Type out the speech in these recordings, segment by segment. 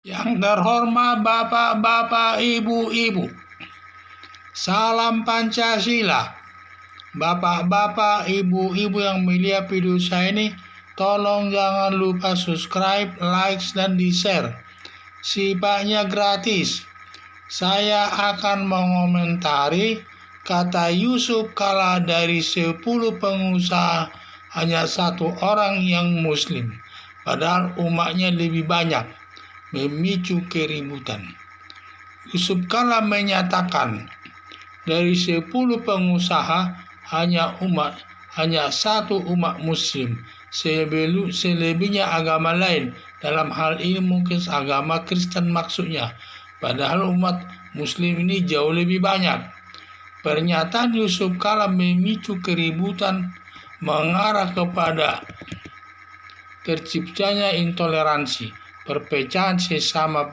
Yang terhormat Bapak-bapak, Ibu-ibu, salam Pancasila. Bapak-bapak, Ibu-ibu yang mulia video saya ini, tolong jangan lupa subscribe, like, dan di-share. Sifatnya gratis. Saya akan mengomentari kata Yusuf Kala dari 10 pengusaha hanya satu orang yang muslim, padahal umatnya lebih banyak, memicu keributan. Yusuf Kala menyatakan dari 10 pengusaha hanya satu umat muslim, selebihnya agama lain. Dalam hal ini mungkin agama Kristen maksudnya, padahal umat muslim ini jauh lebih banyak. Pernyataan Yusuf Kala memicu keributan, mengarah kepada terciptanya intoleransi, perpecahan sesama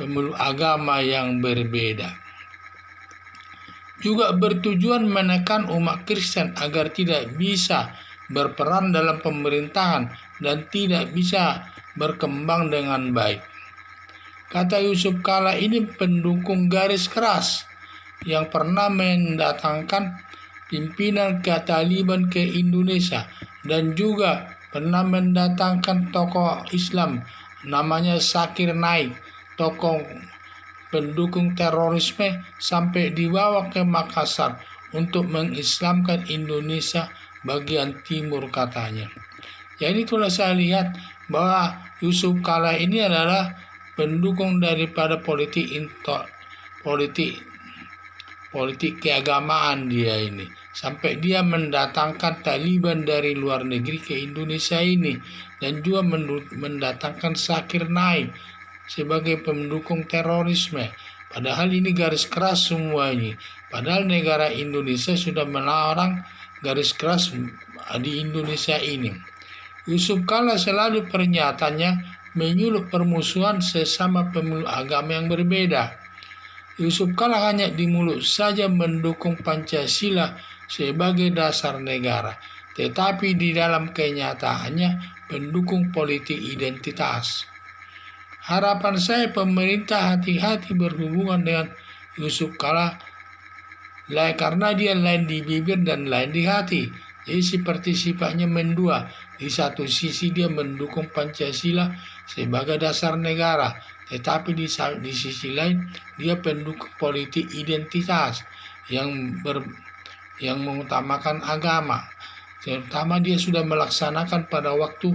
pemeluk agama yang berbeda. Juga bertujuan menekan umat Kristen agar tidak bisa berperan dalam pemerintahan dan tidak bisa berkembang dengan baik. Kata Yusuf Kala ini pendukung garis keras yang pernah mendatangkan pimpinan Taliban ke Indonesia dan juga pernah mendatangkan tokoh Islam namanya Zakir Naik, tokoh pendukung terorisme, sampai dibawa ke Makassar untuk mengislamkan Indonesia bagian timur katanya. Jadi kalau saya lihat bahwa Yusuf Kala ini adalah pendukung daripada politik keagamaan dia ini, sampai dia mendatangkan Taliban dari luar negeri ke Indonesia ini, dan juga mendatangkan Zakir Naik sebagai pendukung terorisme. Padahal ini garis keras semuanya. Padahal negara Indonesia sudah melarang garis keras di Indonesia ini. Yusuf Kala selalu pernyataannya menyulut permusuhan sesama pemeluk agama yang berbeda. Yusuf Kala hanya di mulut saja mendukung Pancasila sebagai dasar negara, tetapi di dalam kenyataannya pendukung politik identitas. Harapan saya pemerintah hati-hati berhubungan dengan Yusuf Kala, karena dia lain di bibir dan lain di hati. Jadi seperti sifatnya mendua. Di satu sisi dia mendukung Pancasila sebagai dasar negara, tetapi di sisi lain dia pendukung politik identitas yang mengutamakan agama. Terutama dia sudah melaksanakan pada waktu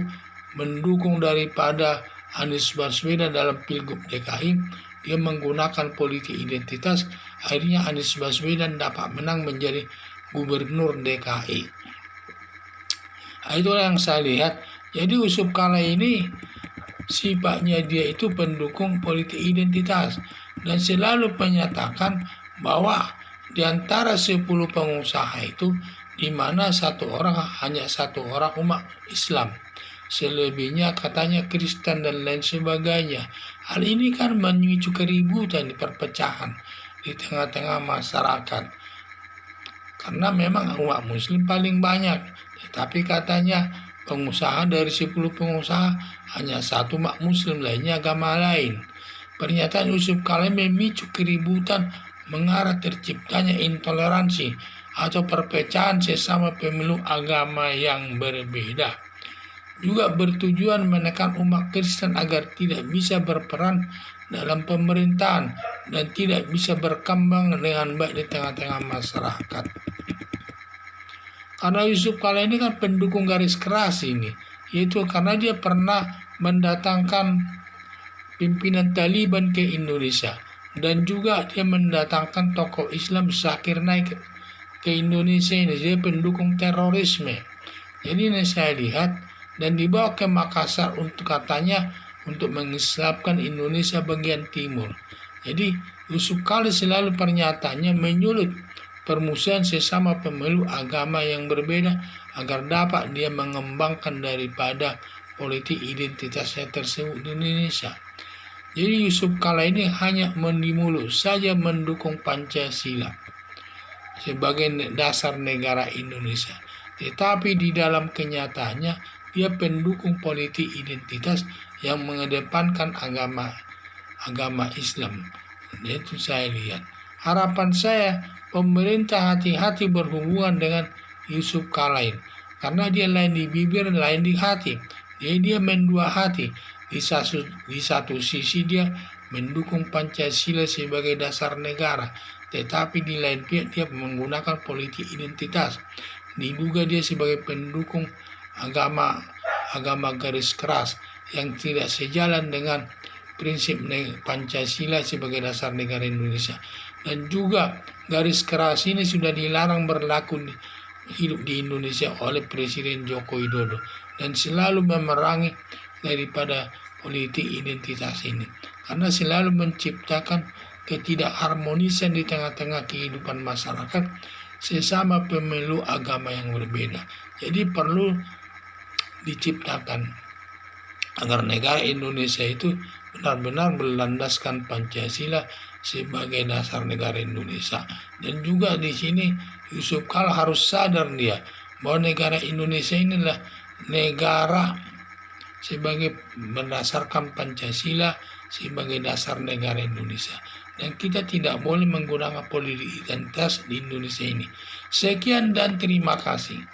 mendukung daripada Anies Baswedan dalam Pilgub DKI, dia menggunakan politik identitas. Akhirnya Anies Baswedan dapat menang menjadi gubernur DKI. Itulah yang saya lihat. Jadi Yusuf Kala ini sifatnya dia itu pendukung politik identitas dan selalu menyatakan bahwa di antara 10 pengusaha itu, di mana hanya satu orang umat Islam, selebihnya katanya Kristen dan lain sebagainya. Hal ini kan memicu keributan, perpecahan di tengah-tengah masyarakat, karena memang umat muslim paling banyak, tetapi katanya pengusaha dari 10 pengusaha hanya satu umat muslim, lainnya agama lain. Pernyataan Yusuf Kala memicu keributan, mengarah terciptanya intoleransi atau perpecahan sesama pemeluk agama yang berbeda. Juga bertujuan menekan umat Kristen agar tidak bisa berperan dalam pemerintahan dan tidak bisa berkembang dengan baik di tengah-tengah masyarakat. Karena Yusuf Kala ini kan pendukung garis keras ini, yaitu karena dia pernah mendatangkan pimpinan Taliban ke Indonesia dan juga dia mendatangkan tokoh Islam Zakir Naik ke Indonesia ini. Dia pendukung terorisme. Jadi ini saya lihat, dan dibawa ke Makassar untuk katanya untuk mengislamkan Indonesia bagian timur. Jadi Yusuf Kala selalu pernyataannya menyulut permusuhan sesama pemeluk agama yang berbeda agar dapat dia mengembangkan daripada politik identitasnya tersebut di Indonesia. Jadi Yusuf Kala ini hanya di mulut saja mendukung Pancasila sebagai dasar negara Indonesia, tetapi di dalam kenyataannya dia pendukung politik identitas yang mengedepankan agama agama Islam. Itu saya lihat. Harapan saya pemerintah hati-hati berhubungan dengan Yusuf Kala ini. Karena dia lain di bibir, lain di hati. Jadi dia main dua hati. Di satu sisi dia mendukung Pancasila sebagai dasar negara. Tetapi di lain pihak dia menggunakan politik identitas. Diduga dia sebagai pendukung agama garis keras yang tidak sejalan dengan prinsip Pancasila sebagai dasar negara Indonesia. Dan juga garis keras ini sudah dilarang berlaku hidup di Indonesia oleh Presiden Joko Widodo dan selalu memerangi daripada politik identitas ini karena selalu menciptakan ketidakharmonisan di tengah-tengah kehidupan masyarakat sesama pemeluk agama yang berbeda. Jadi perlu diciptakan agar negara Indonesia itu benar-benar berlandaskan Pancasila sebagai dasar negara Indonesia. Dan juga di sini Yusuf Kala harus sadar dia bahwa negara Indonesia inilah negara sebagai berdasarkan Pancasila sebagai dasar negara Indonesia. Dan kita tidak boleh menggunakan politik identitas di Indonesia ini. Sekian dan terima kasih.